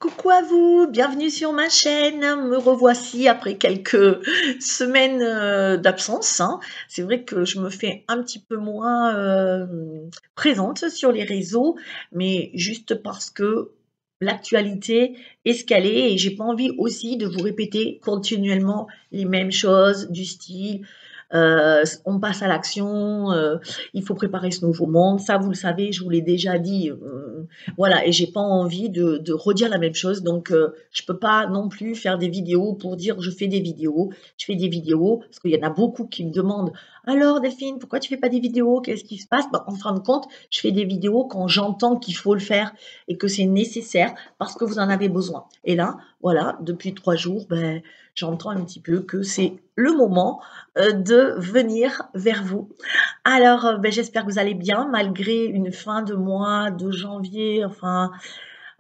Coucou à vous, bienvenue sur ma chaîne. Me revoici après quelques semaines d'absence, hein. C'est vrai que je me fais un petit peu moins présente sur les réseaux, mais juste parce que l'actualité est ce qu'elle est et j'ai pas envie aussi de vous répéter continuellement les mêmes choses du style on passe à l'action, il faut préparer ce nouveau monde. Ça, vous le savez, je vous l'ai déjà dit. Voilà, et j'ai pas envie de redire la même chose. Donc, je peux pas non plus faire des vidéos pour dire je fais des vidéos. Je fais des vidéos parce qu'il y en a beaucoup qui me demandent alors Delphine, pourquoi tu fais pas des vidéos? Qu'est-ce qui se passe? Ben, en fin de compte, je fais des vidéos quand j'entends qu'il faut le faire et que c'est nécessaire parce que vous en avez besoin. Et là, voilà, depuis 3 jours, ben, j'entends un petit peu que c'est le moment de venir vers vous. Alors, ben, j'espère que vous allez bien malgré une fin de mois de janvier, enfin,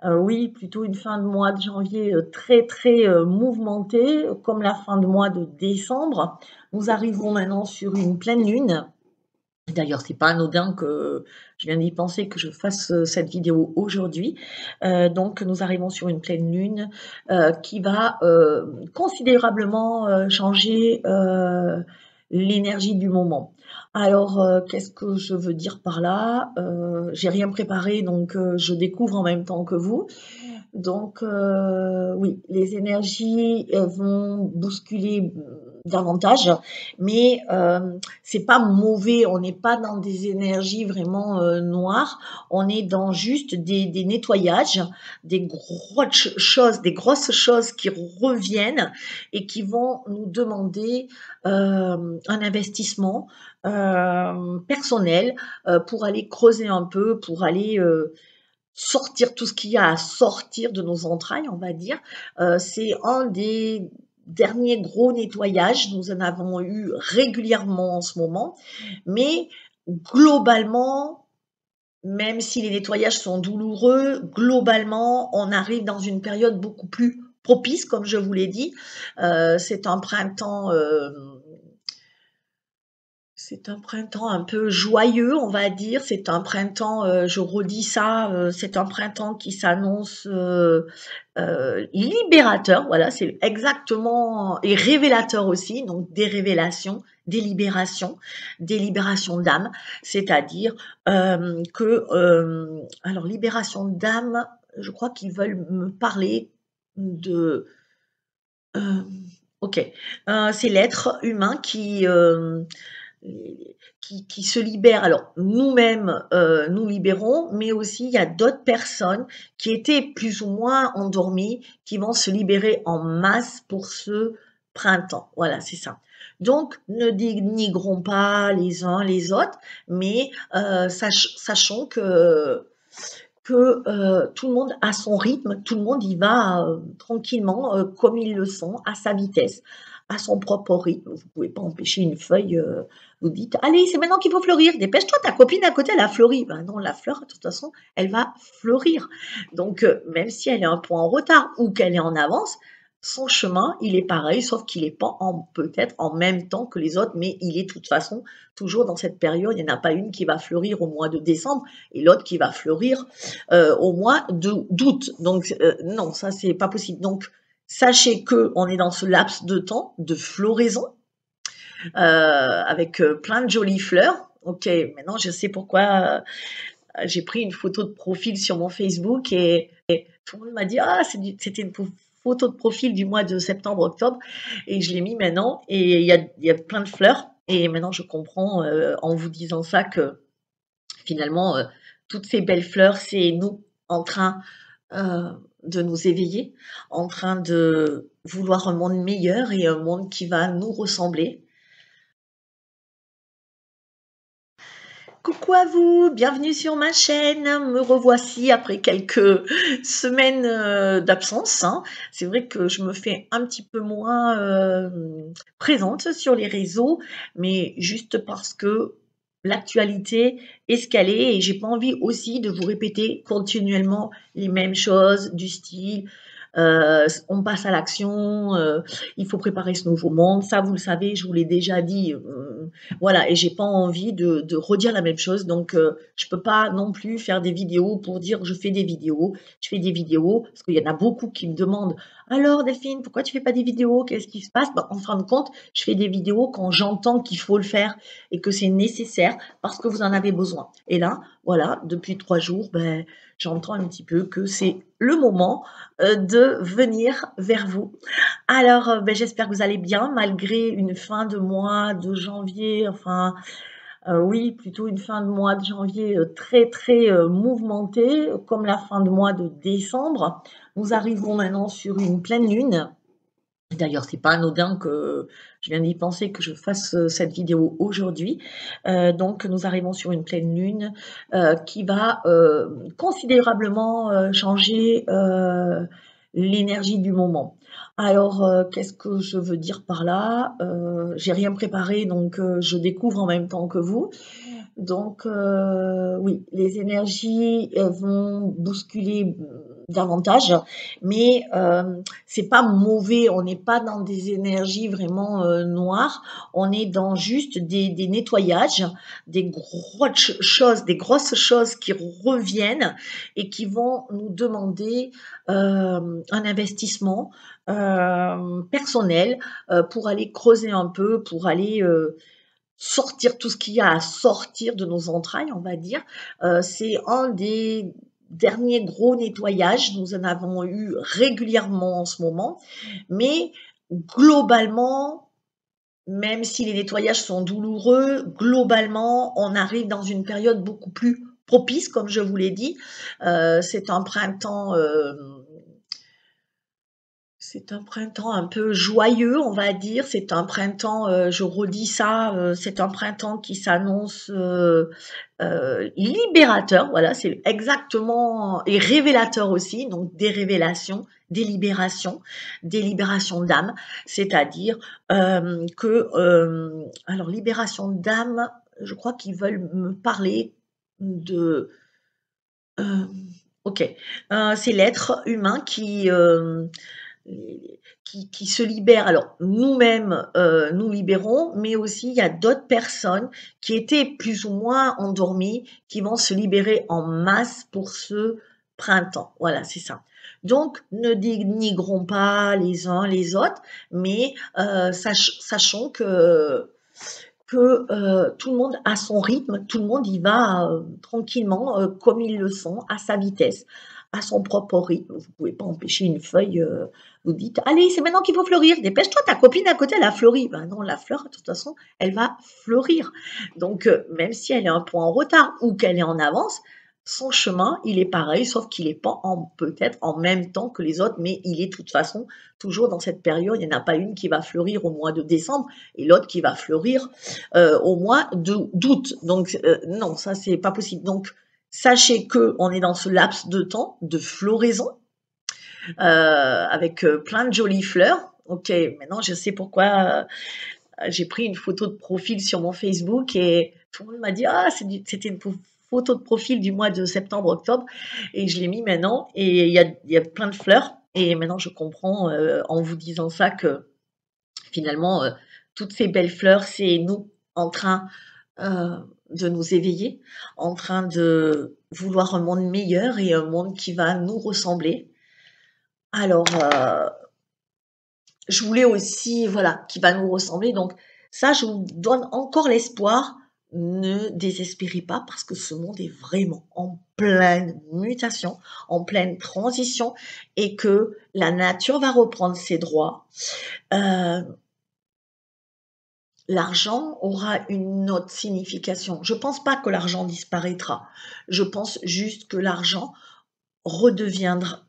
oui, plutôt une fin de mois de janvier très, très mouvementée, comme la fin de mois de décembre. Nous arrivons maintenant sur une pleine lune. D'ailleurs, c'est pas anodin que je viens d'y penser que je fasse cette vidéo aujourd'hui. Donc, nous arrivons sur une pleine lune qui va considérablement changer l'énergie du moment. Alors, qu'est-ce que je veux dire par là? J'ai rien préparé, donc je découvre en même temps que vous. Donc, oui, les énergies vont bousculer davantage, mais c'est pas mauvais. On n'est pas dans des énergies vraiment noires. On est dans juste des nettoyages, des grosses choses qui reviennent et qui vont nous demander un investissement personnel pour aller creuser un peu, pour aller sortir tout ce qu'il y a à sortir de nos entrailles, on va dire. C'est un des derniers gros nettoyages. Nous en avons eu régulièrement en ce moment. Mais globalement, même si les nettoyages sont douloureux, globalement, on arrive dans une période beaucoup plus propice, comme je vous l'ai dit. C'est un printemps un peu joyeux, on va dire. C'est un printemps, je redis ça, c'est un printemps qui s'annonce libérateur. Voilà, c'est exactement, et révélateur aussi. Donc des libérations d'âme. C'est-à-dire alors libération d'âme, je crois qu'ils veulent me parler de. euh, ok, c'est l'être humain qui se libèrent. Alors, nous-mêmes, nous libérons, mais aussi il y a d'autres personnes qui étaient plus ou moins endormies, qui vont se libérer en masse pour ce printemps. Voilà, c'est ça. Donc, ne dénigrons pas les uns les autres, mais sachons que tout le monde a son rythme, tout le monde y va tranquillement, comme ils le sont, à sa vitesse, à son propre rythme. Vous ne pouvez pas empêcher une feuille, vous dites, allez, c'est maintenant qu'il faut fleurir, dépêche-toi, ta copine à côté, elle a fleuri. Ben non, la fleur, de toute façon, elle va fleurir. Donc, même si elle est un peu en retard ou qu'elle est en avance, son chemin, il est pareil, sauf qu'il n'est pas peut-être en même temps que les autres, mais il est de toute façon toujours dans cette période. Il n'y en a pas une qui va fleurir au mois de décembre et l'autre qui va fleurir au mois d'août. Donc, non, ça, c'est pas possible. Donc, sachez qu'on est dans ce laps de temps de floraison avec plein de jolies fleurs. Ok, maintenant, je sais pourquoi j'ai pris une photo de profil sur mon Facebook et tout le monde m'a dit ah, c'était une photo de profil du mois de septembre-octobre et je l'ai mis maintenant et il y a plein de fleurs. Et maintenant, je comprends en vous disant ça que finalement, toutes ces belles fleurs, c'est nous en train de nous éveiller, en train de vouloir un monde meilleur et un monde qui va nous ressembler. Coucou à vous, bienvenue sur ma chaîne. Me revoici après quelques semaines d'absence, hein. C'est vrai que je me fais un petit peu moins présente sur les réseaux, mais juste parce que l'actualité est ce qu'elle est et j'ai pas envie aussi de vous répéter continuellement les mêmes choses du style On passe à l'action, il faut préparer ce nouveau monde. Ça, vous le savez, je vous l'ai déjà dit, voilà, et j'ai pas envie de redire la même chose. Donc, je peux pas non plus faire des vidéos pour dire je fais des vidéos. Je fais des vidéos parce qu'il y en a beaucoup qui me demandent: «Alors Delphine, pourquoi tu fais pas des vidéos? Qu'est-ce qui se passe?» Bah, en fin de compte, je fais des vidéos quand j'entends qu'il faut le faire et que c'est nécessaire parce que vous en avez besoin. Et là, voilà, depuis 3 jours, ben, j'entends un petit peu que c'est le moment, de venir vers vous. Alors, beh, j'espère que vous allez bien malgré une fin de mois de janvier, enfin, oui, plutôt une fin de mois de janvier, très, très, mouvementée, comme la fin de mois de décembre. Nous arrivons maintenant sur une pleine lune. D'ailleurs, c'est pas anodin que je viens d'y penser que je fasse, cette vidéo aujourd'hui. Donc nous arrivons sur une pleine lune, qui va, considérablement, changer, l'énergie du moment. Alors, qu'est-ce que je veux dire par là? J'ai rien préparé donc, je découvre en même temps que vous. Donc, oui, les énergies, vont bousculer, davantage, mais c'est pas mauvais. On n'est pas dans des énergies vraiment, noires. On est dans juste des nettoyages, des grosses choses qui reviennent et qui vont nous demander, un investissement, personnel, pour aller creuser un peu, pour aller, sortir tout ce qu'il y a à sortir de nos entrailles, on va dire. C'est un des derniers gros nettoyages. Nous en avons eu régulièrement en ce moment. Mais globalement, même si les nettoyages sont douloureux, globalement, on arrive dans une période beaucoup plus propice, comme je vous l'ai dit. C'est un printemps, c'est un printemps un peu joyeux, on va dire. C'est un printemps, je redis ça, c'est un printemps qui s'annonce, libérateur. Voilà, c'est exactement, et révélateur aussi, donc des libérations d'âme. C'est-à-dire, que, alors libération d'âme, je crois qu'ils veulent me parler de, hem, OK, c'est l'être humain qui se libèrent. Alors nous-mêmes, nous libérons, mais aussi il y a d'autres personnes qui étaient plus ou moins endormies, qui vont se libérer en masse pour ce printemps. Voilà, c'est ça. Donc ne dénigrons pas les uns les autres, mais sachons que tout le monde a son rythme, tout le monde y va, tranquillement, comme ils le sont, à sa vitesse, à son propre rythme. Vous pouvez pas empêcher une feuille, vous dites: «Allez, c'est maintenant qu'il faut fleurir, dépêche-toi, ta copine à côté, elle a fleuri». Ben non, la fleur, de toute façon, elle va fleurir. Donc, même si elle est un peu en retard ou qu'elle est en avance, son chemin, il est pareil, sauf qu'il est pas peut-être en même temps que les autres, mais il est de toute façon toujours dans cette période. Il y en a pas une qui va fleurir au mois de décembre et l'autre qui va fleurir, au mois d'août. Donc, non, ça, c'est pas possible. Donc, sachez qu'on est dans ce laps de temps de floraison, avec plein de jolies fleurs. Ok, maintenant je sais pourquoi j'ai pris une photo de profil sur mon Facebook et tout le monde m'a dit: «Ah, c'était une photo de profil du mois de septembre-octobre» et je l'ai mis maintenant et il y a plein de fleurs et maintenant je comprends, en vous disant ça que finalement, toutes ces belles fleurs, c'est nous en train, heu, de nous éveiller, en train de vouloir un monde meilleur et un monde qui va nous ressembler. Alors, je voulais aussi, voilà, qui va nous ressembler. Donc ça, je vous donne encore l'espoir. Ne désespérez pas parce que ce monde est vraiment en pleine mutation, en pleine transition et que la nature va reprendre ses droits. Heu, L'argent aura une autre signification. Je pense pas que l'argent disparaîtra. Je pense juste que l'argent redeviendra,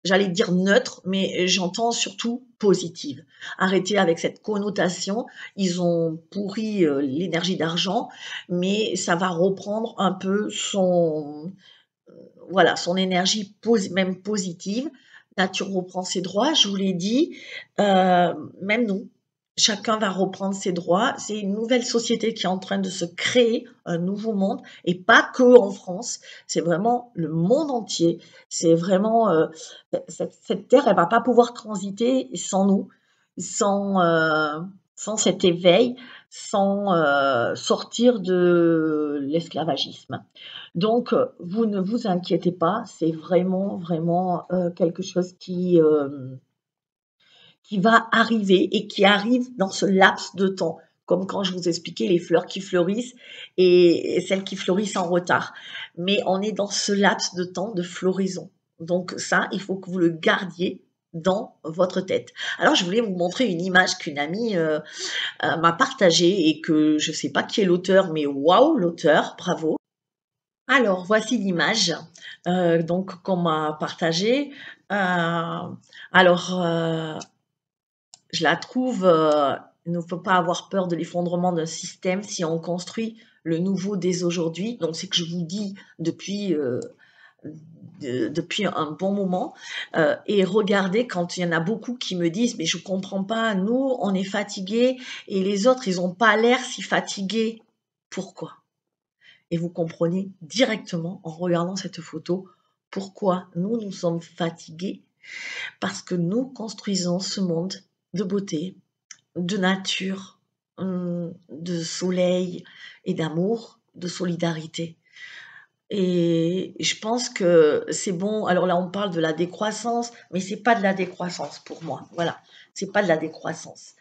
j'allais dire neutre, mais j'entends surtout positive. Arrêtez avec cette connotation. Ils ont pourri, l'énergie d'argent, mais ça va reprendre un peu son, voilà, son énergie même positive. Nature reprend ses droits, je vous l'ai dit, même nous. chacun va reprendre ses droits. C'est une nouvelle société qui est en train de se créer, un nouveau monde, et pas que en France. C'est vraiment le monde entier. C'est vraiment cette terre, elle va pas pouvoir transiter sans nous, sans sans cet éveil, sans sortir de l'esclavagisme. Donc, vous ne vous inquiétez pas, c'est vraiment, vraiment quelque chose qui va arriver et qui arrive dans ce laps de temps. Comme quand je vous expliquais les fleurs qui fleurissent et celles qui fleurissent en retard. Mais on est dans ce laps de temps de floraison. Donc ça, il faut que vous le gardiez dans votre tête. Alors je voulais vous montrer une image qu'une amie m'a partagée et que je ne sais pas qui est l'auteur, mais waouh, l'auteur, bravo. Alors voici l'image donc qu'on m'a partagée. Alors je la trouve, il ne faut pas avoir peur de l'effondrement d'un système si on construit le nouveau dès aujourd'hui. Donc c'est que je vous dis depuis un bon moment. Et regardez, quand il y en a beaucoup qui me disent, mais je comprends pas, nous, on est fatigués et les autres, ils n'ont pas l'air si fatigués. Pourquoi? Et vous comprenez directement en regardant cette photo pourquoi nous sommes fatigués. Parce que nous construisons ce monde de beauté, de nature, de soleil et d'amour, de solidarité. Et je pense que c'est bon. Alors là, on parle de la décroissance, mais c'est pas de la décroissance pour moi. Voilà, c'est pas de la décroissance.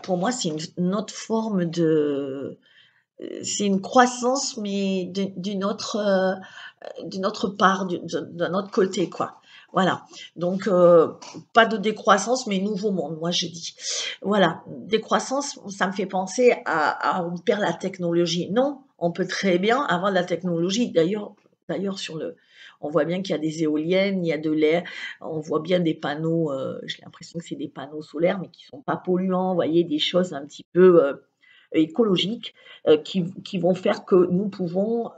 Pour moi, c'est une autre forme de, c'est une croissance, mais d'une autre part, d'un autre côté, quoi. Voilà. Donc, pas de décroissance, mais nouveau monde, moi je dis. Voilà. Décroissance, ça me fait penser on perd la technologie. Non, on peut très bien avoir de la technologie. D'ailleurs, on voit bien qu'il y a des éoliennes, il y a de l'air, on voit bien des panneaux, j'ai l'impression que c'est des panneaux solaires, mais qui sont pas polluants, vous voyez, des choses un petit peu écologiques qui vont faire que nous pouvons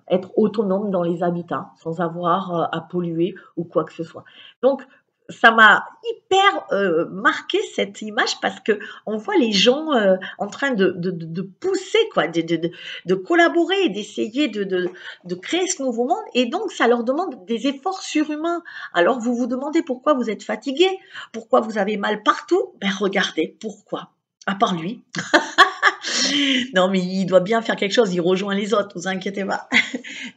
être autonomes dans les habitats sans avoir à polluer ou quoi que ce soit. Donc, ça m'a hyper marqué cette image parce que on voit les gens en train de pousser, quoi, de collaborer, d'essayer de créer ce nouveau monde. Et donc, ça leur demande des efforts surhumains. Alors, vous vous demandez pourquoi vous êtes fatigué, pourquoi vous avez mal partout. Ben, regardez, pourquoi? À part lui. Non, mais il doit bien faire quelque chose, il rejoint les autres, vous inquiétez pas.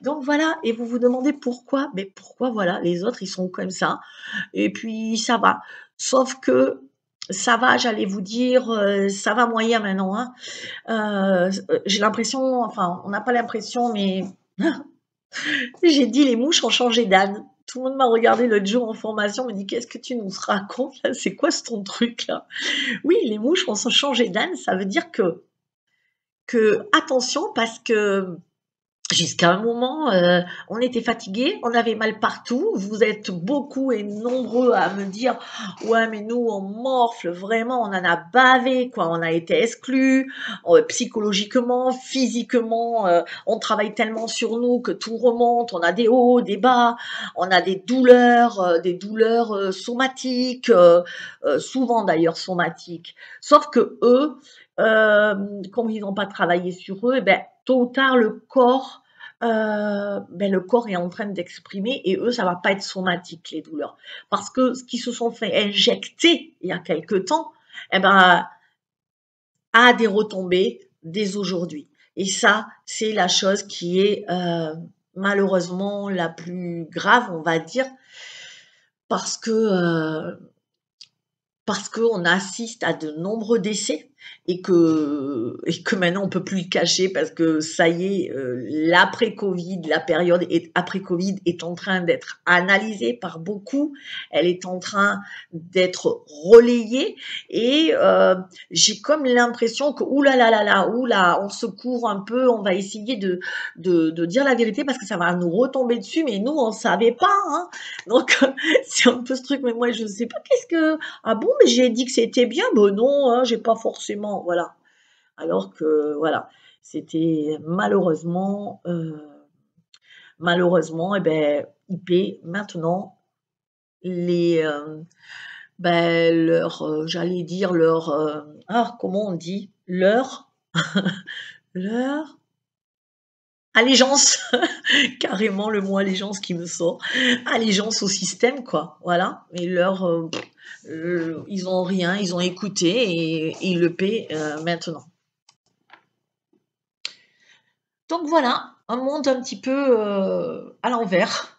Donc voilà, et vous vous demandez pourquoi? Mais pourquoi voilà, les autres ils sont comme ça, et puis ça va. Sauf que ça va, j'allais vous dire, ça va moyen maintenant, hein. J'ai l'impression, enfin, on n'a pas l'impression, mais j'ai dit les mouches ont changé d'âne. Tout le monde m'a regardé l'autre jour en formation, me dit qu'est-ce que tu nous racontes là? C'est quoi ce ton truc là? Oui, les mouches ont changé d'âne, ça veut dire que attention parce que jusqu'à un moment, on était fatigués, on avait mal partout. Vous êtes beaucoup et nombreux à me dire: «Ouais, mais nous, on morfle vraiment, on en a bavé, quoi. On a été exclus, psychologiquement, physiquement, on travaille tellement sur nous que tout remonte. On a des hauts, des bas, on a des douleurs, somatiques, souvent d'ailleurs somatiques». Sauf qu'eux, comme ils n'ont pas travaillé sur eux, ben, tôt ou tard, ben, le corps est en train d'exprimer et eux, ça va pas être somatique, les douleurs. Parce que ce qu'ils se sont fait injecter il y a quelque temps, eh ben, a des retombées dès aujourd'hui. Et ça, c'est la chose qui est malheureusement la plus grave, on va dire, parce que parce qu'on assiste à de nombreux décès et que maintenant on peut plus le cacher parce que ça y est, l'après-Covid, la période après-Covid est en train d'être analysée par beaucoup. Elle est en train d'être relayée et j'ai comme l'impression que oula, on se court un peu, on va essayer de dire la vérité parce que ça va nous retomber dessus, mais nous on savait pas, hein. Donc c'est un peu ce truc, mais moi je sais pas qu'est-ce que ah bon, mais j'ai dit que c'était bien? Ben non, hein, j'ai pas forcément, voilà. Alors que voilà, c'était malheureusement, et ben, IP maintenant les leur, j'allais dire leur, comment on dit? Leur allégeance, carrément le mot allégeance qui me sort. Allégeance au système quoi, voilà et ils ont rien, ils ont écouté et ils le paient, maintenant. Donc voilà, un monde un petit peu, à l'envers,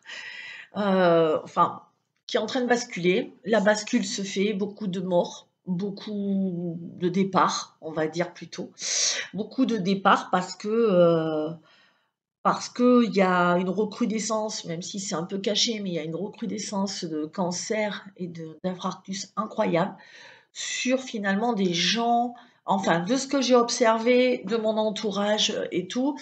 enfin, qui est en train de basculer. La bascule se fait, beaucoup de morts, beaucoup de départs, on va dire plutôt. Beaucoup de départs parce qu'il y a une recrudescence, même si c'est un peu caché, mais il y a une recrudescence de cancer et d'infarctus incroyable sur finalement des gens, enfin de ce que j'ai observé de mon entourage et tout,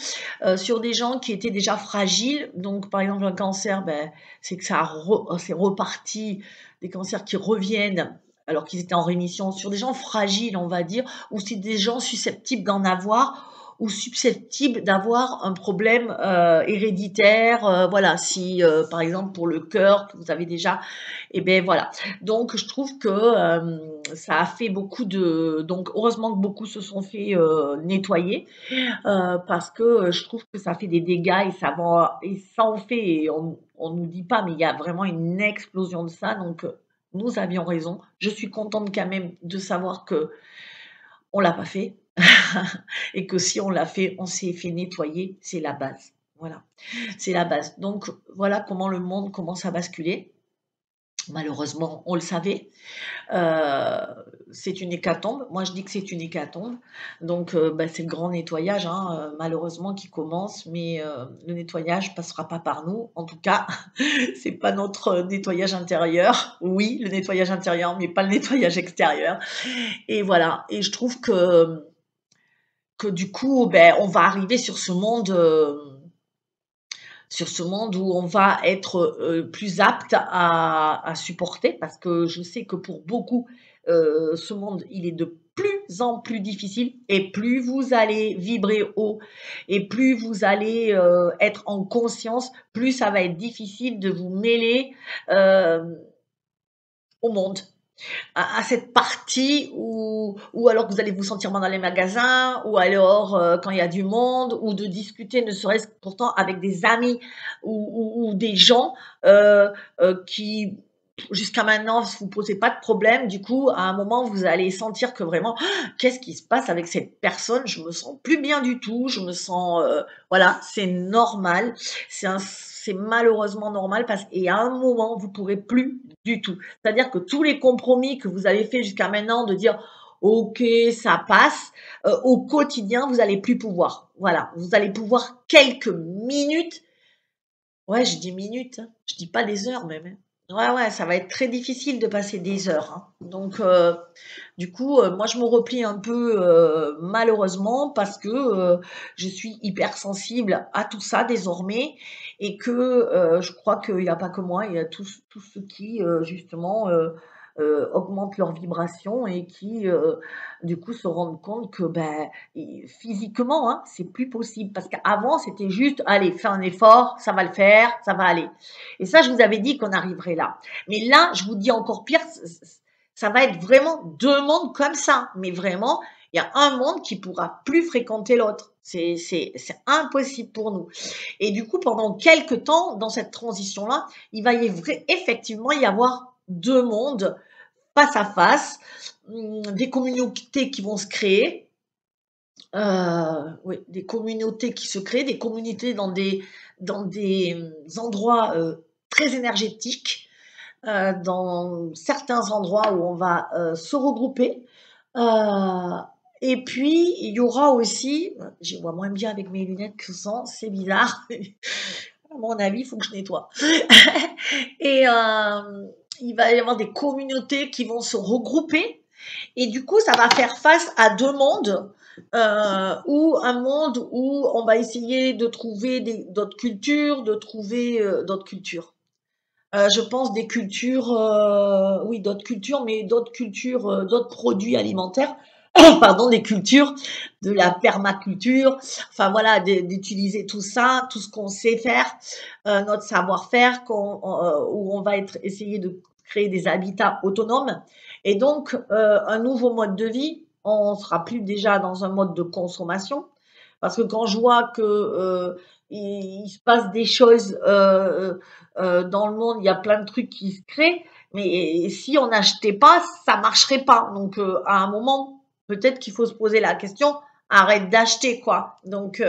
sur des gens qui étaient déjà fragiles. Donc par exemple un cancer, ben, c'est que c'est reparti, des cancers qui reviennent alors qu'ils étaient en rémission sur des gens fragiles, on va dire, ou c'est des gens susceptibles d'en avoir ou susceptibles d'avoir un problème héréditaire. Voilà, si par exemple pour le cœur que vous avez déjà, et ben voilà. Donc je trouve que ça a fait beaucoup de... Donc heureusement que beaucoup se sont fait nettoyer parce que je trouve que ça fait des dégâts et ça en fait, et on nous dit pas, mais il y a vraiment une explosion de ça. Donc nous avions raison. Je suis contente quand même de savoir que on l'a pas fait et que si on l'a fait, on s'est fait nettoyer. C'est la base. Voilà, c'est la base. Donc voilà comment le monde commence à basculer. Malheureusement, on le savait. Heu, c'est une hécatombe. Moi, je dis que c'est une hécatombe. Donc, bah, c'est le grand nettoyage, hein, malheureusement qui commence, mais, le nettoyage passera pas par nous. En tout cas, c'est pas notre nettoyage intérieur. Oui, le nettoyage intérieur, mais pas le nettoyage extérieur et voilà et je trouve que du coup, beh, on va arriver sur ce monde où on va être plus apte à supporter parce que je sais que pour beaucoup, ce monde, il est de plus en plus difficile et plus vous allez vibrer haut et plus vous allez être en conscience, plus ça va être difficile de vous mêler euh, au monde à cette partie où alors que vous allez vous sentir mal dans les magasins, ou alors quand il y a du monde, ou de discuter ne serait-ce que pourtant avec des amis ou des gens qui jusqu'à maintenant vous posez pas de problème. Du coup, à un moment, vous allez sentir que vraiment, qu'est-ce qui se passe avec cette personne? Je me sens plus bien du tout. Je me sens, voilà, c'est normal. C'est malheureusement normal parce qu'à un moment, vous pourrez plus du tout. C'est-à-dire que tous les compromis que vous avez fait jusqu'à maintenant, de dire ok, ça passe, au quotidien, vous allez plus pouvoir. Voilà, vous allez pouvoir quelques minutes. Ouais, je dis minutes, hein. Je dis pas des heures même, hein. Ouais, ouais, ça va être très difficile de passer des heures, hein. Donc, du coup, moi, je me replie un peu, malheureusement, parce que je suis hypersensible à tout ça désormais, et que je crois qu'il n'y a pas que moi, il y a tous ceux qui, justement, augmentent leur vibration et qui, du coup, se rendent compte que, ben, physiquement, hein, c'est plus possible. Parce qu'avant, c'était juste, allez, fais un effort, ça va le faire, ça va aller. Et ça, je vous avais dit qu'on arriverait là. Mais là, je vous dis encore pire, ça va être vraiment deux mondes comme ça. Mais vraiment, il y a un monde qui pourra plus fréquenter l'autre. C'est impossible pour nous. Et du coup, pendant quelques temps, dans cette transition-là, il va effectivement y avoir deux mondes face à face, des communautés qui vont se créer. Oui, des communautés qui se créent, des communautés dans des endroits très énergétiques, dans certains endroits où on va se regrouper. Euh, et puis, il y aura aussi, je vois moins bien avec mes lunettes que sans, c'est bizarre. À mon avis, il faut que je nettoie. Et il va y avoir des communautés qui vont se regrouper. Et du coup, ça va faire face à deux mondes. Ou un monde où on va essayer de trouver d'autres cultures, de trouver d'autres cultures. Je pense des cultures, oui, d'autres cultures, mais d'autres cultures, d'autres produits alimentaires, pardon, des cultures, de la permaculture, enfin voilà, d'utiliser tout ça, tout ce qu'on sait faire, notre savoir-faire, où on va essayer de créer des habitats autonomes et donc un nouveau mode de vie. On sera plus déjà dans un mode de consommation parce que quand je vois que il se passe des choses dans le monde, il y a plein de trucs qui se créent, mais si on n'achetait pas, ça marcherait pas. Donc à un moment, peut-être qu'il faut se poser la question, arrête d'acheter quoi. Donc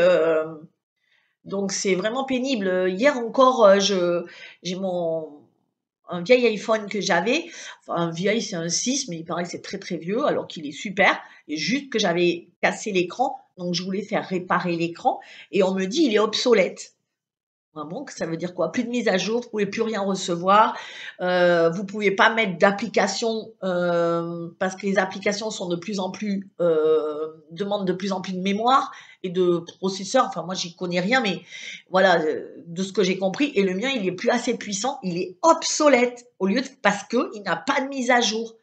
c'est vraiment pénible. Hier encore, j'ai mon un vieil iPhone que j'avais, enfin un vieil, c'est un 6, mais il paraît que c'est très très vieux, alors qu'il est super. Et juste que j'avais cassé l'écran, donc je voulais faire réparer l'écran, et on me dit il est obsolète. Ah bon, ça veut dire quoi? Plus de mise à jour, vous pouvez plus rien recevoir, vous pouvez pas mettre d'application parce que les applications sont de plus en plus demandent de plus en plus de mémoire et de processeur. Enfin, moi, j'y connais rien, mais voilà, de ce que j'ai compris. Et le mien, il est plus assez puissant, il est obsolète au lieu de parce que il n'a pas de mise à jour.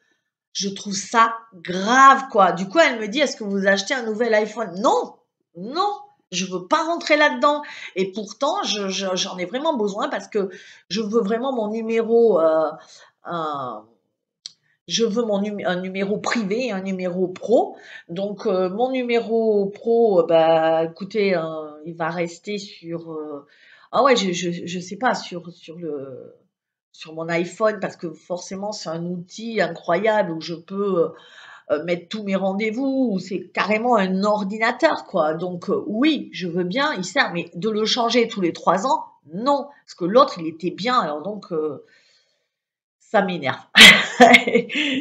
Je trouve ça grave, quoi. Du coup, elle me dit, est-ce que vous achetez un nouvel iPhone? Non, non, je veux pas rentrer là-dedans. Et pourtant, j'en ai vraiment besoin parce que je veux vraiment mon numéro, un, je veux un numéro privé et un numéro pro. Donc, mon numéro pro, bah, écoutez, il va rester sur, ah ouais, je sais pas, sur mon iPhone parce que forcément, c'est un outil incroyable où je peux mettre tous mes rendez-vous, où c'est carrément un ordinateur, quoi. Donc, oui, je veux bien, il sert, mais de le changer tous les 3 ans, non. Parce que l'autre, il était bien, alors donc, ça m'énerve.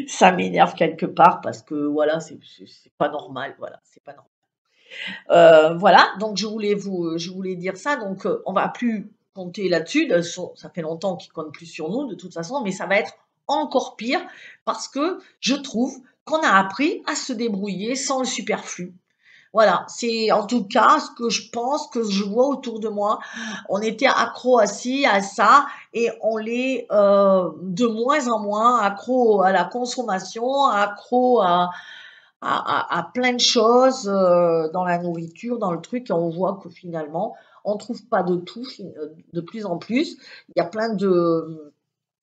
Ça m'énerve quelque part parce que voilà, c'est pas normal, voilà, c'est pas normal. Voilà, donc je voulais dire ça, donc on va plus compter là-dessus, ça fait longtemps qu'ils comptent plus sur nous de toute façon, mais ça va être encore pire parce que je trouve qu'on a appris à se débrouiller sans le superflu. Voilà, c'est en tout cas ce que je pense, que je vois autour de moi. On était accro assis à ça et on l'est de moins en moins accro à la consommation, accro à plein de choses dans la nourriture, dans le truc, et on voit que finalement, on trouve pas de tout de plus en plus. Il y a plein de,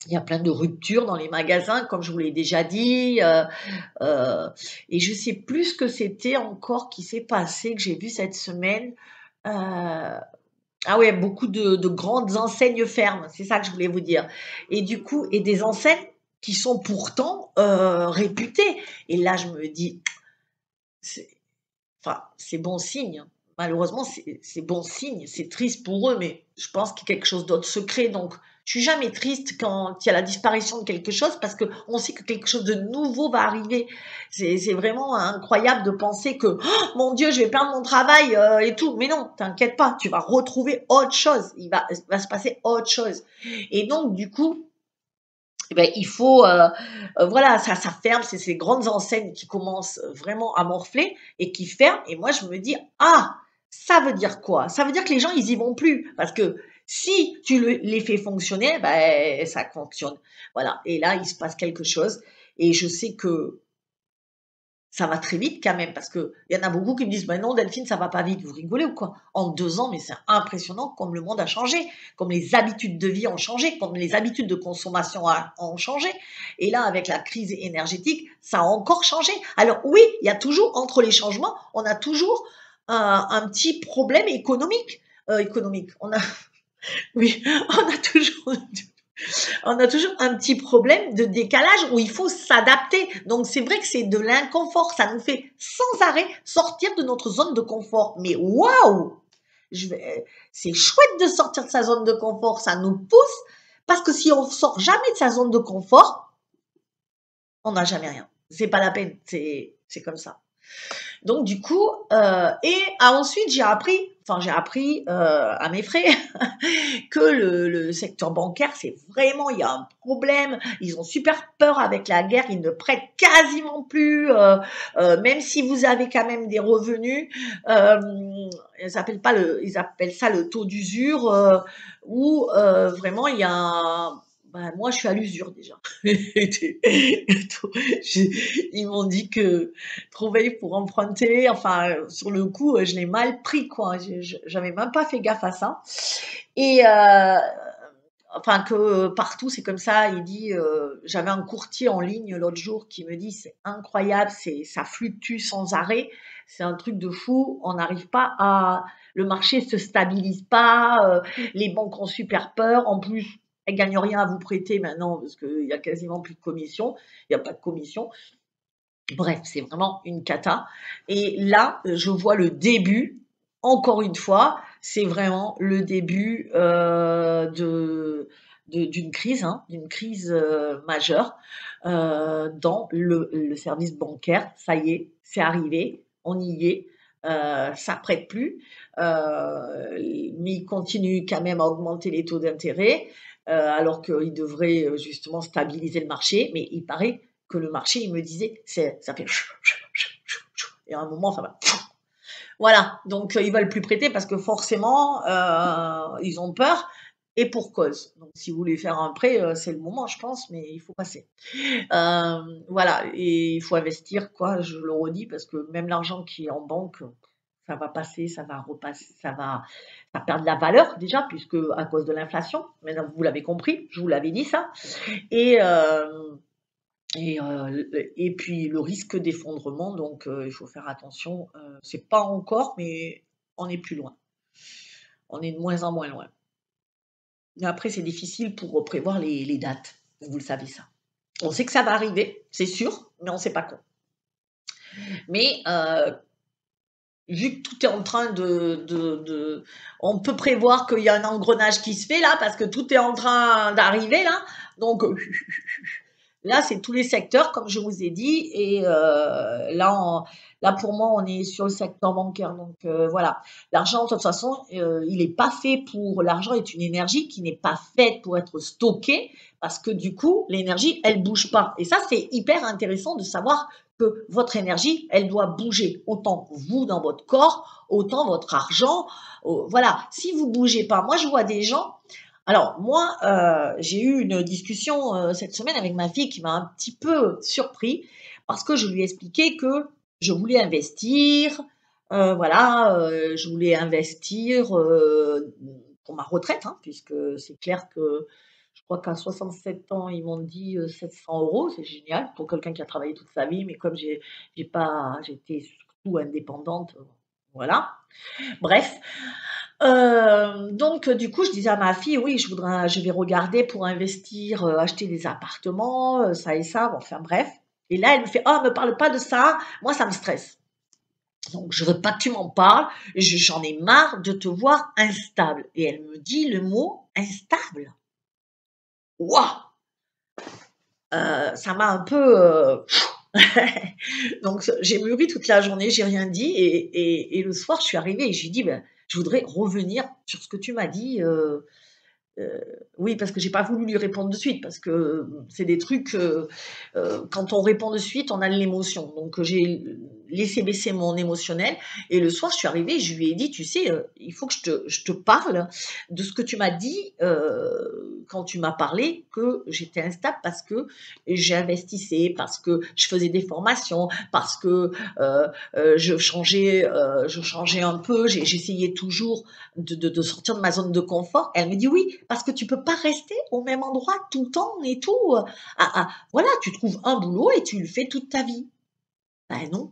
il y a plein de ruptures dans les magasins, comme je vous l'ai déjà dit. Et je sais plus ce que c'était encore qui s'est passé, que j'ai vu cette semaine. Ah ouais, beaucoup de grandes enseignes ferment, c'est ça que je voulais vous dire. Et du coup, et des enseignes qui sont pourtant réputées. Et là, je me dis, c'est enfin, c'est bon signe. Malheureusement, c'est bon signe. C'est triste pour eux, mais je pense qu'il y a quelque chose d'autre secret. Donc, je suis jamais triste quand il y a la disparition de quelque chose parce que on sait que quelque chose de nouveau va arriver. C'est vraiment incroyable de penser que oh, mon Dieu, je vais perdre mon travail et tout. Mais non, t'inquiète pas, tu vas retrouver autre chose. Il va se passer autre chose. Et donc, du coup, eh ben, il faut, voilà, ça ferme, c'est ces grandes enseignes qui commencent vraiment à morfler et qui ferment. Et moi, je me dis, ah, ça veut dire quoi? Ça veut dire que les gens, ils y vont plus. Parce que si tu les fais fonctionner, ben, ça fonctionne. Voilà. Et là, il se passe quelque chose. Et je sais que ça va très vite quand même, parce qu'il y en a beaucoup qui me disent, ben non, Delphine, ça va pas vite, vous rigolez ou quoi? En 2 ans, mais c'est impressionnant comme le monde a changé, comme les habitudes de vie ont changé, comme les habitudes de consommation ont changé. Et là, avec la crise énergétique, ça a encore changé. Alors oui, il y a toujours, entre les changements, on a toujours un petit problème économique. Économique. Oui, on a toujours on a toujours un petit problème de décalage où il faut s'adapter. Donc c'est vrai que c'est de l'inconfort, ça nous fait sans arrêt sortir de notre zone de confort. Mais waouh, c'est chouette de sortir de sa zone de confort, ça nous pousse parce que si on sort jamais de sa zone de confort, on n'a jamais rien. C'est pas la peine, c'est comme ça. Donc du coup, ensuite j'ai appris à mes frais que le secteur bancaire, c'est vraiment, il y a un problème. Ils ont super peur avec la guerre, ils ne prêtent quasiment plus, même si vous avez quand même des revenus. Euh, ils appellent ça le taux d'usure, où vraiment il y a ben, moi, je suis à l'usure déjà. Ils m'ont dit que trouver pour emprunter, enfin, sur le coup, je l'ai mal pris, quoi. J'avais même pas fait gaffe à ça. Et enfin que partout c'est comme ça. Il dit, j'avais un courtier en ligne l'autre jour qui me dit: «C'est incroyable, ça fluctue sans arrêt, c'est un truc de fou, on n'arrive pas à le marché se stabilise pas, les banques ont super peur. En plus, elles gagnent rien à vous prêter maintenant parce qu'il y a quasiment plus de commission, il y a pas de commission». Bref, c'est vraiment une cata. Et là, je vois le début, encore une fois, c'est vraiment le début d'une crise, hein, d'une crise majeure dans le service bancaire. Ça y est, c'est arrivé, on y est. Ça prête plus, mais il continue quand même à augmenter les taux d'intérêt, alors qu'il devrait justement stabiliser le marché. Mais il paraît que le marché, il me disait, ça fait et à un moment, ça va. Voilà, donc ils veulent plus prêter parce que forcément, ils ont peur et pour cause. Donc si vous voulez faire un prêt, c'est le moment, je pense, mais il faut passer. Voilà, et il faut investir, quoi, je le redis, parce que même l'argent qui est en banque, ça va passer, ça va repasser, ça perd de la valeur déjà, puisque à cause de l'inflation. Maintenant, vous l'avez compris, je vous l'avais dit ça. Et et puis le risque d'effondrement, donc il faut faire attention. C'est pas encore, mais on est plus loin. On est de moins en moins loin. Mais après, c'est difficile pour prévoir les dates. Vous le savez ça. On sait que ça va arriver, c'est sûr, mais on ne sait pas quand. Mais vu que tout est en train on peut prévoir qu'il y a un engrenage qui se fait là, parce que tout est en train d'arriver là. Donc là, c'est tous les secteurs, comme je vous ai dit. Et là, pour moi, on est sur le secteur bancaire. Donc voilà, l'argent, de toute façon, il n'est pas fait pour. L'argent est une énergie qui n'est pas faite pour être stockée, parce que du coup, l'énergie, elle bouge pas. Et ça, c'est hyper intéressant de savoir que votre énergie, elle doit bouger. Autant vous dans votre corps, autant votre argent. Voilà, si vous bougez pas. Moi, je vois des gens. Alors moi, j'ai eu une discussion cette semaine avec ma fille qui m'a un petit peu surpris, parce que je lui ai expliqué que je voulais investir, voilà, je voulais investir pour ma retraite, hein, puisque c'est clair que je crois qu'à 67 ans, ils m'ont dit 700 euros, c'est génial pour quelqu'un qui a travaillé toute sa vie, mais comme j'étais surtout indépendante, voilà. Bref, donc du coup, je disais à ma fille: «Oui, je vais regarder pour investir, acheter des appartements, ça et ça», bon, enfin bref. Et là, elle me fait: «Oh, me parle pas de ça, moi ça me stresse. Donc je veux pas que tu m'en parles, j'en ai marre de te voir instable». Et elle me dit le mot instable. Waouh! Ça m'a un peu, donc j'ai mûri toute la journée, j'ai rien dit. Et le soir, je suis arrivée et je lui ai dit: «Ben, je voudrais revenir sur ce que tu m'as dit, Heu, oui, parce que j'ai pas voulu lui répondre de suite, parce que c'est des trucs, quand on répond de suite, on a de l'émotion. Donc j'ai laissé baisser mon émotionnel. Et le soir, je suis arrivée, je lui ai dit: «Tu sais, il faut que je te parle de ce que tu m'as dit, quand tu m'as parlé que j'étais instable, parce que j'investissais, parce que je faisais des formations, parce que, je changeais un peu, j'essayais toujours de sortir de ma zone de confort». Elle me dit: «Oui, parce que tu peux pas rester au même endroit tout le temps et tout. Voilà, tu trouves un boulot et tu le fais toute ta vie». Ben non,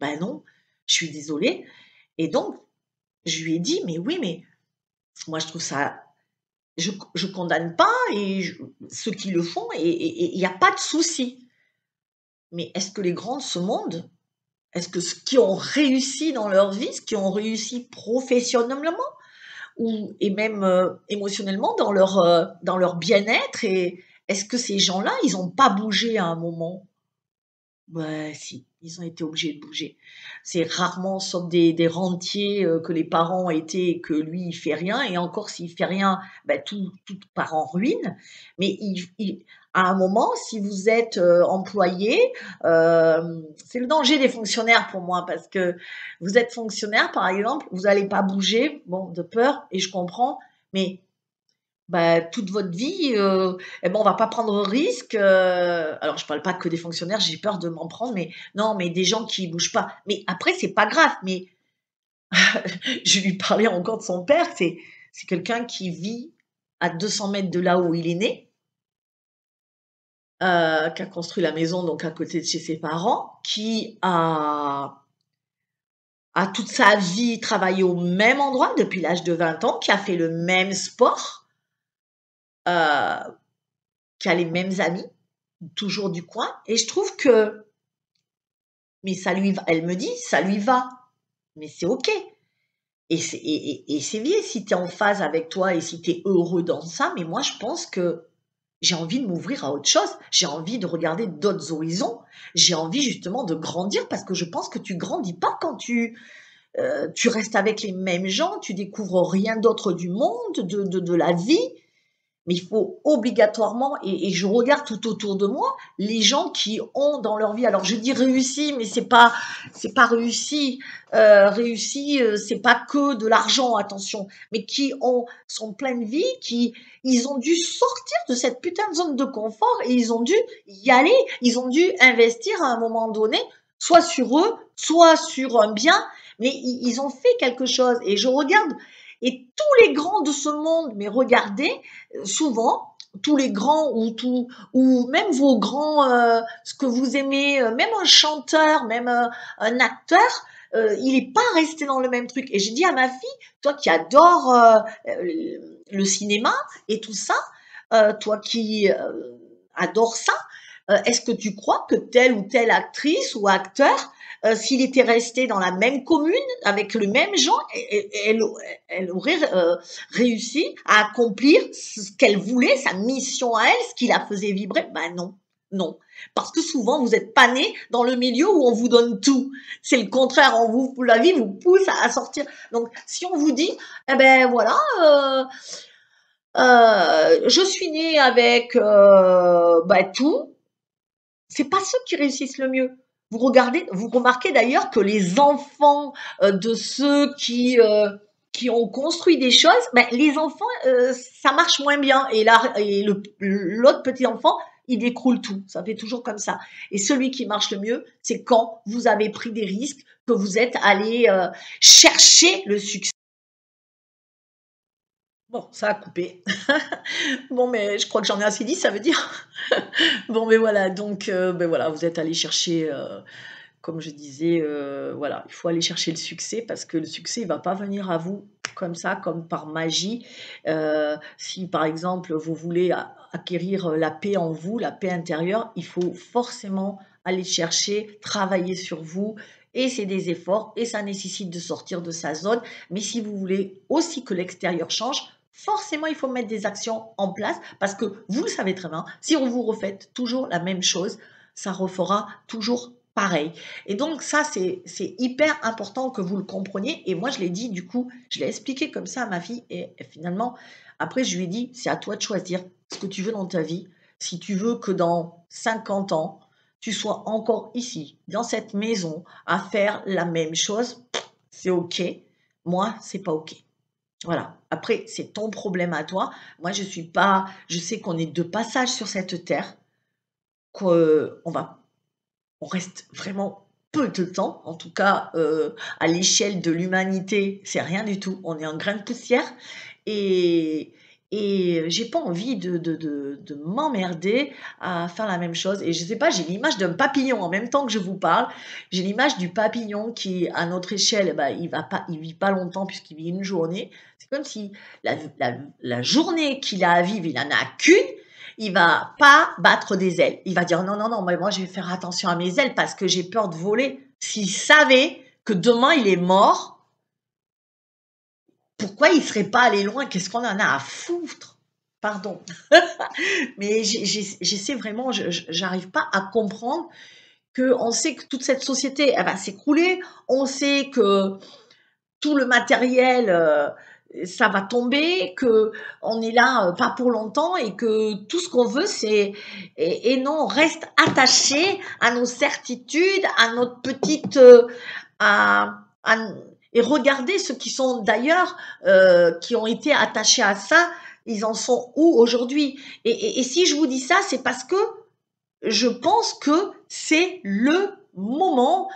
ben non, je suis désolée. Et donc, je lui ai dit: «Mais oui, mais moi je trouve ça, je condamne pas ceux qui le font, et il y a pas de souci. Mais est-ce que les grands de ce monde, est-ce que ceux qui ont réussi dans leur vie, ceux qui ont réussi professionnellement, ou et même émotionnellement dans leur bien-être, et est-ce que ces gens-là, ils n'ont pas bougé à un moment?» Ouais, si, ils ont été obligés de bouger. C'est rarement, sauf des rentiers, que les parents ont été et que lui, il fait rien. Et encore s'il fait rien, bah, tout part en ruine. Mais à un moment, si vous êtes, employé, c'est le danger des fonctionnaires pour moi, parce que vous êtes fonctionnaire, par exemple, vous allez pas bouger, bon, de peur, et je comprends, mais bah, toute votre vie, et ben, on va pas prendre de risque, alors je parle pas que des fonctionnaires, j'ai peur de m'en prendre, mais non, mais des gens qui bougent pas. Mais après, c'est pas grave, mais je lui parlais encore de son père, c'est quelqu'un qui vit à 200 mètres de là où il est né, qui a construit la maison donc à côté de chez ses parents, qui a toute sa vie travaillé au même endroit depuis l'âge de 20 ans, qui a fait le même sport, euh, qui a les mêmes amis, toujours du coin. Et je trouve que, mais ça lui va, elle me dit, ça lui va, mais c'est OK. Et c'est bien si tu es en phase avec toi et si tu es heureux dans ça, mais moi je pense que j'ai envie de m'ouvrir à autre chose, j'ai envie de regarder d'autres horizons, j'ai envie justement de grandir parce que je pense que tu grandis pas quand tu restes avec les mêmes gens, tu découvres rien d'autre du monde, de la vie. Mais il faut obligatoirement, et je regarde tout autour de moi, les gens qui ont dans leur vie, alors je dis réussi, mais c'est pas réussi, c'est pas que de l'argent, attention, mais qui sont pleins de vie, ils ont dû sortir de cette putain de zone de confort et ils ont dû y aller, ils ont dû investir à un moment donné, soit sur eux, soit sur un bien, mais ils ont fait quelque chose. Et je regarde, et tous les grands de ce monde, mais regardez, souvent, tous les grands ou même vos grands, ce que vous aimez, même un chanteur, même un acteur, il n'est pas resté dans le même truc. Et j'ai dit à ma fille, toi qui adores le cinéma et tout ça, toi qui adores ça, est-ce que tu crois que telle ou telle actrice ou acteur, s'il était resté dans la même commune, avec le même gens, elle aurait réussi à accomplir ce qu'elle voulait, sa mission à elle, ce qui la faisait vibrer? Ben non, non. Parce que souvent, vous n'êtes pas né dans le milieu où on vous donne tout. C'est le contraire, la vie vous pousse à sortir. Donc, si on vous dit, eh ben voilà, je suis né avec tout, c'est pas ceux qui réussissent le mieux. Vous remarquez d'ailleurs que les enfants de ceux qui ont construit des choses, ben, les enfants, ça marche moins bien. Et là, et l'autre petit enfant, il décroule tout. Ça fait toujours comme ça. Et celui qui marche le mieux, c'est quand vous avez pris des risques, que vous êtes allé chercher le succès. Bon, ça a coupé. Bon, mais je crois que j'en ai assez dit, ça veut dire. Bon, mais voilà, donc, ben voilà, vous êtes allé chercher, comme je disais, voilà, il faut aller chercher le succès parce que le succès, il va pas venir à vous comme ça, comme par magie. Si par exemple, vous voulez acquérir la paix en vous, la paix intérieure, il faut forcément aller chercher, travailler sur vous. Et c'est des efforts et ça nécessite de sortir de sa zone. Mais si vous voulez aussi que l'extérieur change, forcément, il faut mettre des actions en place parce que vous le savez très bien, si on vous refait toujours la même chose, ça refera toujours pareil. Et donc ça, c'est hyper important que vous le compreniez. Et moi, je l'ai dit, du coup, je l'ai expliqué comme ça à ma fille. Et finalement, après, je lui ai dit, c'est à toi de choisir ce que tu veux dans ta vie. Si tu veux que dans 50 ans, tu sois encore ici, dans cette maison, à faire la même chose, c'est OK. Moi, c'est pas OK. Voilà. Après, c'est ton problème à toi. Moi, je sais qu'on est de passage sur cette terre, on reste vraiment peu de temps. En tout cas, à l'échelle de l'humanité, c'est rien du tout. On est un grain de poussière et j'ai pas envie de m'emmerder à faire la même chose. Et je sais pas, j'ai l'image d'un papillon en même temps que je vous parle. J'ai l'image du papillon qui, à notre échelle, bah, il vit pas longtemps puisqu'il vit une journée. C'est comme si la journée qu'il a à vivre, il en a qu'une. Il va pas battre des ailes. Il va dire non, non, non, mais moi je vais faire attention à mes ailes parce que j'ai peur de voler. S'il savait que demain il est mort, pourquoi il serait pas allé loin? Qu'est-ce qu'on en a à foutre? Pardon. Mais j'essaie vraiment, j'arrive pas à comprendre qu'on sait que toute cette société, elle va s'écrouler. On sait que tout le matériel, ça va tomber, que on est là pas pour longtemps et que tout ce qu'on veut, c'est et non, on reste attaché à nos certitudes, à notre petite, à et regardez ceux qui sont d'ailleurs, qui ont été attachés à ça, ils en sont où aujourd'hui? Et si je vous dis ça, c'est parce que je pense que c'est le moment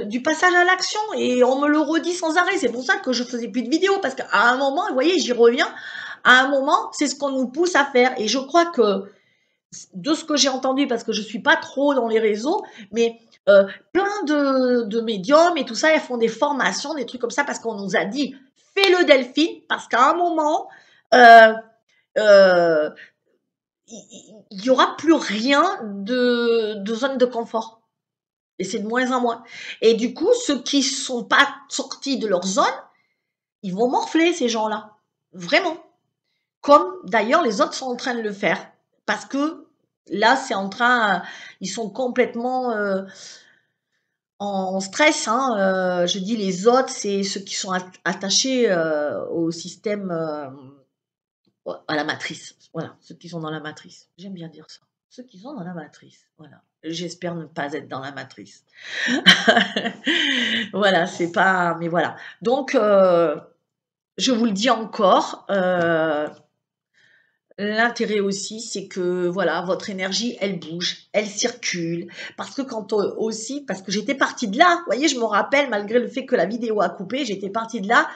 du passage à l'action et on me le redit sans arrêt. C'est pour ça que je faisais plus de vidéos parce qu'à un moment, vous voyez, j'y reviens. À un moment, c'est ce qu'on nous pousse à faire. Et je crois que, de ce que j'ai entendu, parce que je suis pas trop dans les réseaux, mais plein de médiums et tout ça, elles font des formations, des trucs comme ça, parce qu'on nous a dit, fais-le Delphine, parce qu'à un moment, euh, euh, il y aura plus rien de zone de confort. Et c'est de moins en moins. Et du coup, ceux qui sont pas sortis de leur zone, ils vont morfler, ces gens-là. Vraiment. Comme d'ailleurs les autres sont en train de le faire. Parce que là, c'est en train, ils sont complètement en stress. Hein. Je dis les autres, c'est ceux qui sont attachés au système, à la matrice. Voilà, ceux qui sont dans la matrice. J'aime bien dire ça. Ceux qui sont dans la matrice. Voilà. J'espère ne pas être dans la matrice. Voilà, c'est pas. Mais voilà. Donc, je vous le dis encore, l'intérêt aussi, c'est que voilà, votre énergie, elle bouge, elle circule. Parce que quand aussi, parce que j'étais partie de là, vous voyez, je me rappelle, malgré le fait que la vidéo a coupé, j'étais partie de là,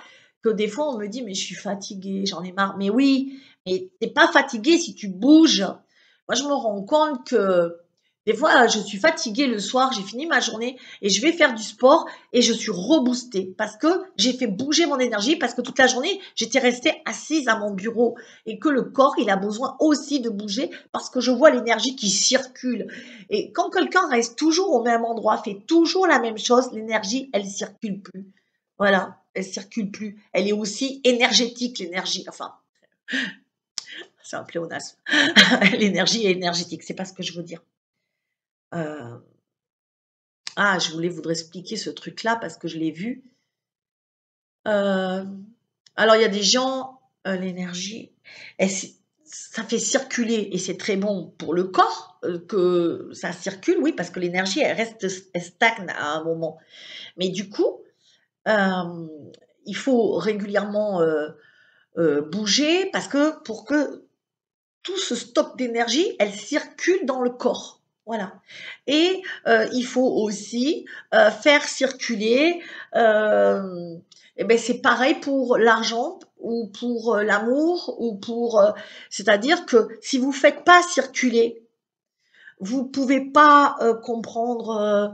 que des fois on me dit, mais je suis fatiguée, j'en ai marre. Mais oui, mais t'es pas fatiguée si tu bouges. Moi, je me rends compte que des fois, je suis fatiguée le soir, j'ai fini ma journée et je vais faire du sport et je suis reboostée parce que j'ai fait bouger mon énergie, parce que toute la journée, j'étais restée assise à mon bureau et que le corps, il a besoin aussi de bouger parce que je vois l'énergie qui circule. Et quand quelqu'un reste toujours au même endroit, fait toujours la même chose, l'énergie, elle circule plus. Voilà, elle circule plus. Elle est aussi énergétique, l'énergie. Enfin, c'est un pléonasme. L'énergie est énergétique, c'est pas ce que je veux dire. Euh, Ah, je voulais vous expliquer ce truc-là parce que je l'ai vu. Euh, Alors, il y a des gens, l'énergie, ça fait circuler et c'est très bon pour le corps que ça circule, oui, parce que l'énergie, elle stagne à un moment. Mais du coup, euh, il faut régulièrement bouger parce que pour que tout ce stock d'énergie, elle circule dans le corps. Voilà. Et il faut aussi faire circuler, et ben c'est pareil pour l'argent ou pour l'amour ou pour, c'est-à-dire que si vous faites pas circuler, vous pouvez pas comprendre.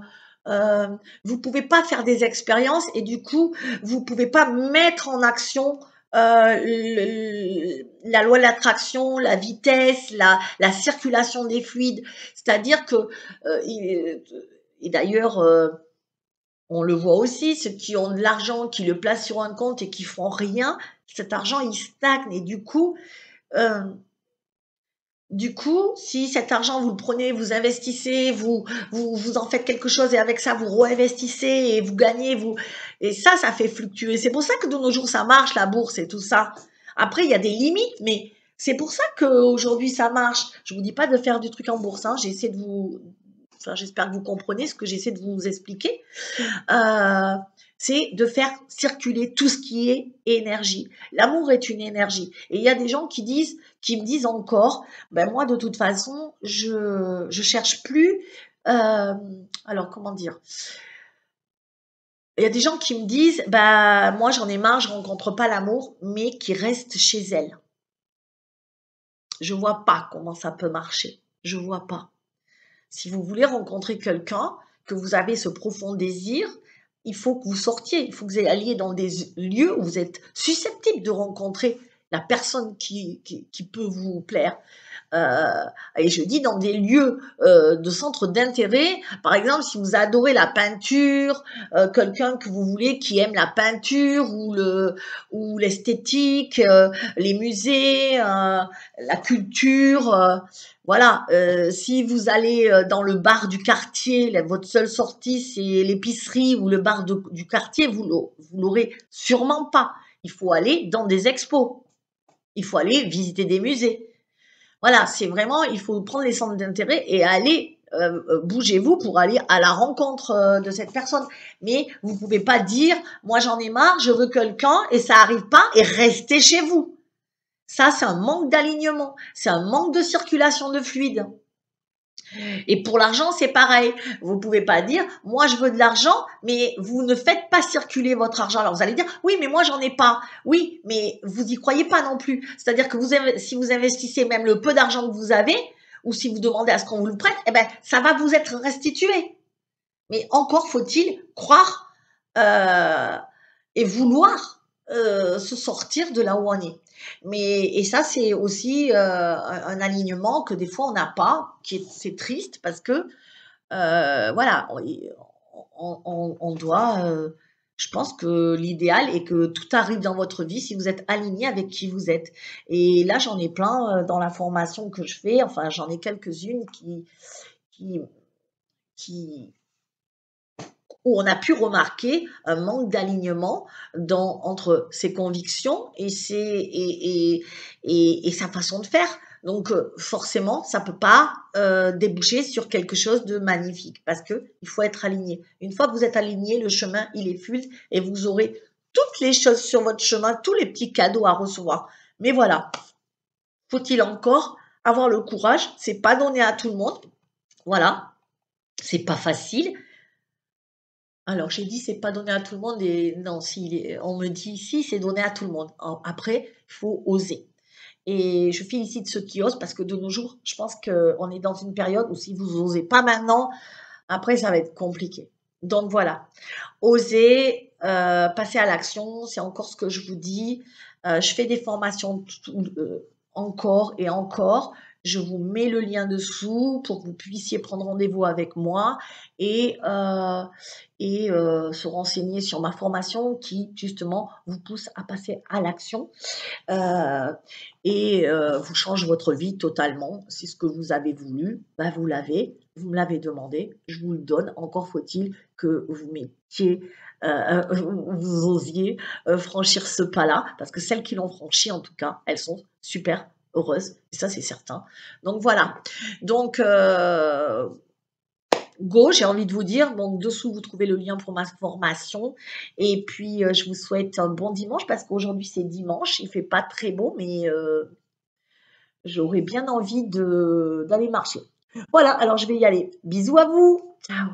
Vous pouvez pas faire des expériences et du coup, vous pouvez pas mettre en action la loi de l'attraction, la vitesse, la circulation des fluides. C'est-à-dire que, et d'ailleurs, on le voit aussi, ceux qui ont de l'argent, qui le placent sur un compte et qui font rien, cet argent, il stagne. Et euh, du coup, si cet argent, vous le prenez, vous investissez, vous en faites quelque chose et avec ça, vous réinvestissez et vous gagnez, et ça fait fluctuer. C'est pour ça que de nos jours, ça marche, la bourse et tout ça. Après, il y a des limites, mais c'est pour ça qu'aujourd'hui, ça marche. Je vous dis pas de faire du truc en bourse, hein. J'espère que vous comprenez ce que j'essaie de vous expliquer. Euh, c'est de faire circuler tout ce qui est énergie. L'amour est une énergie. Et il y a des gens qui me disent encore, ben moi de toute façon, je cherche plus. Alors comment dire? Il y a des gens qui me disent, bah moi j'en ai marre, je rencontre pas l'amour, mais qui restent chez elles. Je vois pas comment ça peut marcher. Je vois pas. Si vous voulez rencontrer quelqu'un, que vous avez ce profond désir, il faut que vous sortiez, il faut que vous alliez dans des lieux où vous êtes susceptible de rencontrer la personne qui peut vous plaire. Et je dis dans des lieux de centre d'intérêt, par exemple, si vous adorez la peinture, quelqu'un que vous voulez qui aime la peinture ou l'esthétique, les musées, la culture, voilà. Si vous allez dans le bar du quartier, votre seule sortie c'est l'épicerie ou le bar du quartier, vous l'aurez sûrement pas. Il faut aller dans des expos, il faut aller visiter des musées. Voilà, c'est vraiment, il faut prendre les centres d'intérêt et aller, bougez-vous pour aller à la rencontre de cette personne. Mais vous ne pouvez pas dire, moi j'en ai marre, je veux quelqu'un et ça n'arrive pas et rester chez vous. Ça, c'est un manque d'alignement, c'est un manque de circulation de fluide. Et pour l'argent, c'est pareil. Vous pouvez pas dire, moi je veux de l'argent, mais vous ne faites pas circuler votre argent. Alors vous allez dire, oui, mais moi j'en ai pas. Oui, mais vous y croyez pas non plus. C'est-à-dire que si vous investissez même le peu d'argent que vous avez, ou si vous demandez à ce qu'on vous le prête, eh ben, ça va vous être restitué. Mais encore faut-il croire euh, et vouloir se sortir de là où on est. Et ça, c'est aussi un alignement que des fois on n'a pas, c'est triste parce que voilà, on doit. Je pense que l'idéal est que tout arrive dans votre vie si vous êtes aligné avec qui vous êtes. Et là, j'en ai plein dans la formation que je fais. Enfin, j'en ai quelques-unes qui, qui, où on a pu remarquer un manque d'alignement entre ses convictions et sa façon de faire. Donc forcément, ça peut pas déboucher sur quelque chose de magnifique parce que il faut être aligné. Une fois que vous êtes aligné, le chemin il est fluide et vous aurez toutes les choses sur votre chemin, tous les petits cadeaux à recevoir. Mais voilà, faut-il encore avoir le courage? C'est pas donné à tout le monde. Voilà, c'est pas facile. Alors j'ai dit c'est pas donné à tout le monde et non, si on me dit si c'est donné à tout le monde. Après, il faut oser. Et je félicite ceux qui osent parce que de nos jours, je pense qu'on est dans une période où si vous osez pas maintenant, après ça va être compliqué. Donc voilà, oser, passer à l'action, c'est encore ce que je vous dis. Je fais des formations encore et encore. Je vous mets le lien dessous pour que vous puissiez prendre rendez-vous avec moi et, se renseigner sur ma formation qui justement vous pousse à passer à l'action vous change votre vie totalement. C'est ce que vous avez voulu, bah vous l'avez, vous me l'avez demandé, je vous le donne. Encore faut-il que vous mettiez, vous osiez franchir ce pas-là, parce que celles qui l'ont franchi, en tout cas, elles sont super heureuses, et ça c'est certain. Donc voilà. Donc go, j'ai envie de vous dire. Donc, dessous, vous trouvez le lien pour ma formation. Et puis, je vous souhaite un bon dimanche parce qu'aujourd'hui, c'est dimanche. Il fait pas très beau, mais j'aurais bien envie d'aller marcher. Voilà, alors je vais y aller. Bisous à vous. Ciao.